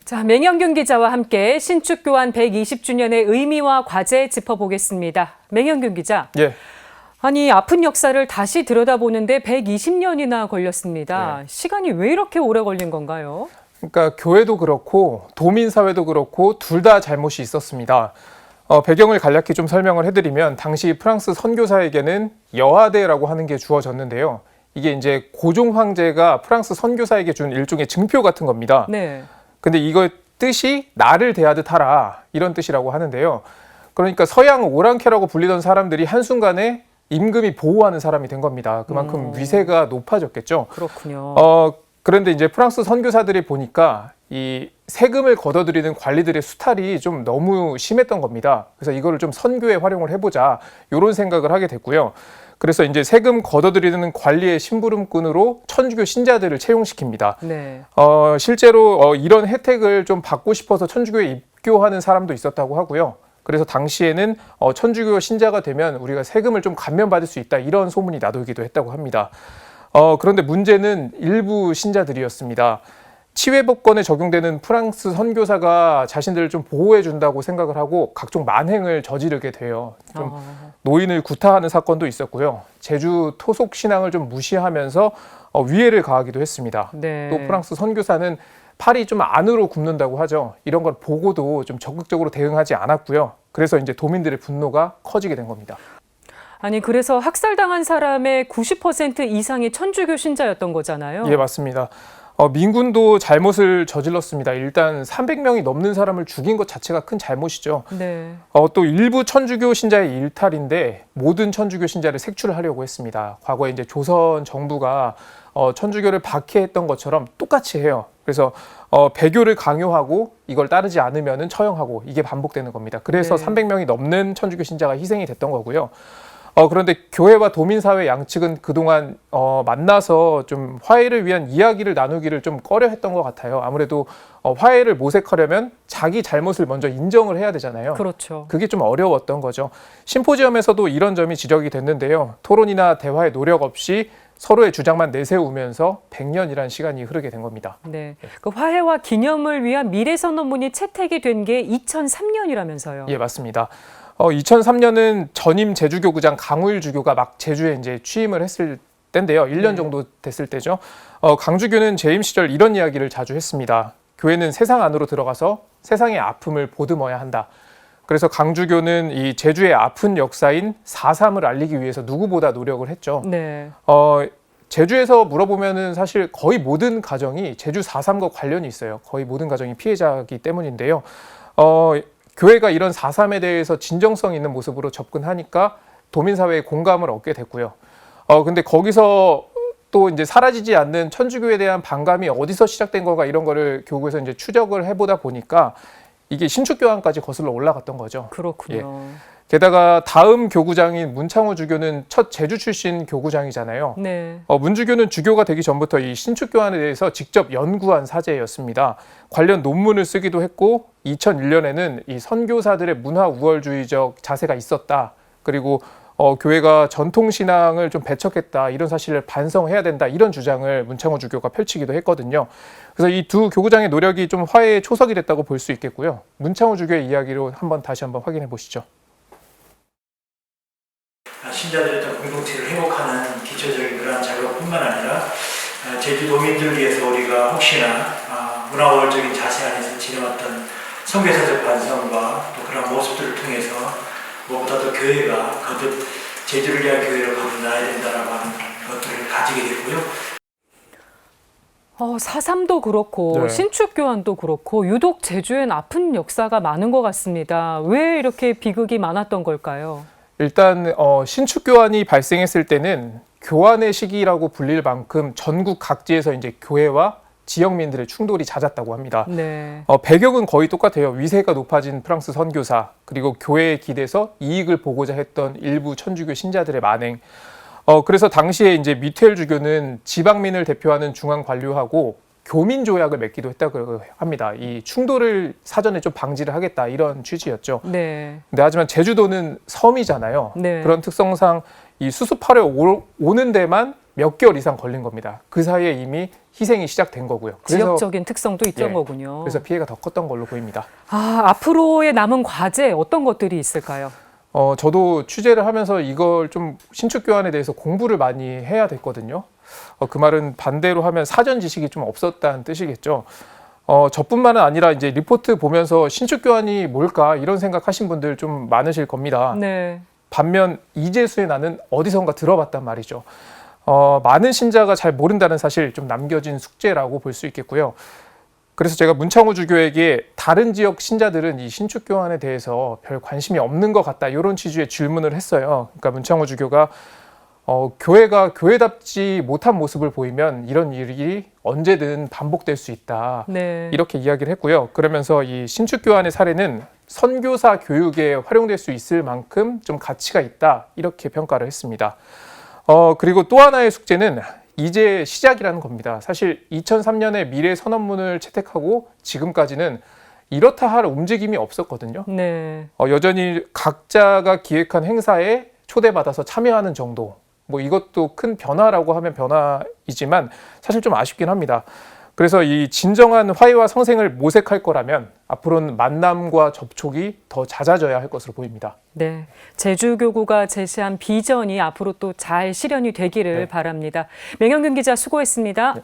자, 맹현균 기자와 함께 신축교환 120주년의 의미와 과제 짚어보겠습니다. 맹현균 기자. 예. 아니, 아픈 역사를 다시 들여다보는데 120년이나 걸렸습니다. 시간이 왜 이렇게 오래 걸린 건가요? 그러니까 교회도 그렇고 도민사회도 그렇고 둘 다 잘못이 있었습니다. 배경을 간략히 좀 설명을 해드리면 당시 프랑스 선교사에게는 여하대라고 하는 게 주어졌는데요. 이게 이제 고종 황제가 프랑스 선교사에게 준 일종의 증표 같은 겁니다. 네. 근데 이거 뜻이 나를 대하듯 하라 이런 뜻이라고 하는데요. 그러니까 서양 오랑캐라고 불리던 사람들이 한순간에 임금이 보호하는 사람이 된 겁니다. 그만큼 위세가 높아졌겠죠. 그렇군요. 그런데 이제 프랑스 선교사들이 보니까 이 세금을 걷어들이는 관리들의 수탈이 좀 너무 심했던 겁니다. 그래서 이거를 좀 선교에 활용을 해보자 이런 생각을 하게 됐고요. 그래서 이제 세금 걷어들이는 관리의 심부름꾼으로 천주교 신자들을 채용시킵니다. 네. 실제로 이런 혜택을 좀 받고 싶어서 천주교에 입교하는 사람도 있었다고 하고요. 그래서 당시에는 천주교 신자가 되면 우리가 세금을 좀 감면받을 수 있다 이런 소문이 나돌기도 했다고 합니다. 그런데 문제는 일부 신자들이었습니다. 치외법권에 적용되는 프랑스 선교사가 자신들을 좀 보호해 준다고 생각을 하고 각종 만행을 저지르게 돼요. 좀 노인을 구타하는 사건도 있었고요. 제주 토속 신앙을 좀 무시하면서 위해를 가하기도 했습니다. 네. 또 프랑스 선교사는 팔이 좀 안으로 굽는다고 하죠. 이런 걸 보고도 좀 적극적으로 대응하지 않았고요. 그래서 이제 도민들의 분노가 커지게 된 겁니다. 아니, 그래서 학살당한 사람의 90% 이상이 천주교 신자였던 거잖아요. 예, 맞습니다. 민군도 잘못을 저질렀습니다. 일단 300명이 넘는 사람을 죽인 것 자체가 큰 잘못이죠. 네. 또 일부 천주교 신자의 일탈인데 모든 천주교 신자를 색출하려고 했습니다. 과거에 이제 조선 정부가 천주교를 박해했던 것처럼 똑같이 해요. 그래서 배교를 강요하고 이걸 따르지 않으면은 처형하고 이게 반복되는 겁니다. 그래서 네. 300명이 넘는 천주교 신자가 희생이 됐던 거고요. 그런데 교회와 도민사회 양측은 그동안 만나서 좀 화해를 위한 이야기를 나누기를 좀 꺼려했던 것 같아요. 아무래도 화해를 모색하려면 자기 잘못을 먼저 인정을 해야 되잖아요. 그렇죠. 그게 좀 어려웠던 거죠. 심포지엄에서도 이런 점이 지적이 됐는데요. 토론이나 대화의 노력 없이 서로의 주장만 내세우면서 100년이라는 시간이 흐르게 된 겁니다. 네. 그 화해와 기념을 위한 미래선언문이 채택이 된 게 2003년이라면서요. 예, 맞습니다. 2003년은 전임 제주교구장 강우일 주교가 막 제주에 이제 취임을 했을 때인데요. 1년 정도 됐을 때죠. 강주교는 재임 시절 이런 이야기를 자주 했습니다. 교회는 세상 안으로 들어가서 세상의 아픔을 보듬어야 한다. 그래서 강주교는 이 제주의 아픈 역사인 4.3을 알리기 위해서 누구보다 노력을 했죠. 네. 제주에서 물어보면은 사실 거의 모든 가정이 제주 4.3과 관련이 있어요. 거의 모든 가정이 피해자이기 때문인데요. 교회가 이런 4.3에 대해서 진정성 있는 모습으로 접근하니까 도민사회의 공감을 얻게 됐고요. 근데 거기서 또 이제 사라지지 않는 천주교에 대한 반감이 어디서 시작된 건가 이런 거를 교구에서 이제 추적을 해보다 보니까 이게 신축교환까지 거슬러 올라갔던 거죠. 그렇군요. 게다가 다음 교구장인 문창호 주교는 첫 제주 출신 교구장이잖아요. 네. 문주교는 주교가 되기 전부터 이 신축교환에 대해서 직접 연구한 사제였습니다. 관련 논문을 쓰기도 했고 2001년에는 이 선교사들의 문화 우월주의적 자세가 있었다. 그리고 교회가 전통신앙을 좀 배척했다. 이런 사실을 반성해야 된다. 이런 주장을 문창호 주교가 펼치기도 했거든요. 그래서 이 두 교구장의 노력이 좀 화해의 초석이 됐다고 볼 수 있겠고요. 문창호 주교의 이야기로 다시 한번 확인해 보시죠. 신자들의 어떤 공동체를 회복하는 기초적인 그러한 작업뿐만 아니라 제주도민들 위해서 우리가 혹시나 문화우월적인 자세 안에서 지내왔던 선교사적 반성과 또 그런 모습들을 통해서 무엇보다도 교회가 거듭 제주를 위한 교회로 거듭나야 된다라고 하는 것들을 가지게 됐고요. 4.3도 그렇고 네. 신축교환도 그렇고 유독 제주엔 아픈 역사가 많은 것 같습니다. 왜 이렇게 비극이 많았던 걸까요? 일단 신축교환이 발생했을 때는 교환의 시기라고 불릴 만큼 전국 각지에서 이제 교회와 지역민들의 충돌이 잦았다고 합니다. 네. 배경은 거의 똑같아요. 위세가 높아진 프랑스 선교사 그리고 교회에 기대서 이익을 보고자 했던 일부 천주교 신자들의 만행. 그래서 당시에 이제 미테엘 주교는 지방민을 대표하는 중앙 관료하고 교민 조약을 맺기도 했다고 합니다. 이 충돌을 사전에 좀 방지를 하겠다 이런 취지였죠. 네. 근데 하지만 제주도는 섬이잖아요. 네. 그런 특성상 이 수습하려 오는 데만 몇 개월 이상 걸린 겁니다. 그 사이에 이미 희생이 시작된 거고요. 지역적인 특성도 있던 예, 거군요. 그래서 피해가 더 컸던 걸로 보입니다. 앞으로의 남은 과제 어떤 것들이 있을까요? 저도 취재를 하면서 이걸 좀 신축 교환에 대해서 공부를 많이 해야 됐거든요. 그 말은 반대로 하면 사전 지식이 좀 없었다는 뜻이겠죠. 저뿐만은 아니라 이제 리포트 보면서 신축 교환이 뭘까 이런 생각하신 분들 좀 많으실 겁니다. 네. 반면 이재수의 나는 어디선가 들어봤단 말이죠. 많은 신자가 잘 모른다는 사실 좀 남겨진 숙제라고 볼 수 있겠고요. 그래서 제가 문창호 주교에게 다른 지역 신자들은 이 신축 교환에 대해서 별 관심이 없는 것 같다 이런 취지의 질문을 했어요. 그러니까 문창호 주교가 교회가 교회답지 못한 모습을 보이면 이런 일이 언제든 반복될 수 있다. 네. 이렇게 이야기를 했고요. 그러면서 이 신축 교환의 사례는 선교사 교육에 활용될 수 있을 만큼 좀 가치가 있다. 이렇게 평가를 했습니다. 그리고 또 하나의 숙제는 이제 시작이라는 겁니다. 사실 2003년에 미래 선언문을 채택하고 지금까지는 이렇다 할 움직임이 없었거든요. 네. 여전히 각자가 기획한 행사에 초대받아서 참여하는 정도. 뭐 이것도 큰 변화라고 하면 변화이지만 사실 좀 아쉽긴 합니다. 그래서 이 진정한 화해와 성생을 모색할 거라면 앞으로는 만남과 접촉이 더 잦아져야 할 것으로 보입니다. 네. 제주교구가 제시한 비전이 앞으로 또 잘 실현이 되기를 네. 바랍니다. 맹영균 기자 수고했습니다. 네.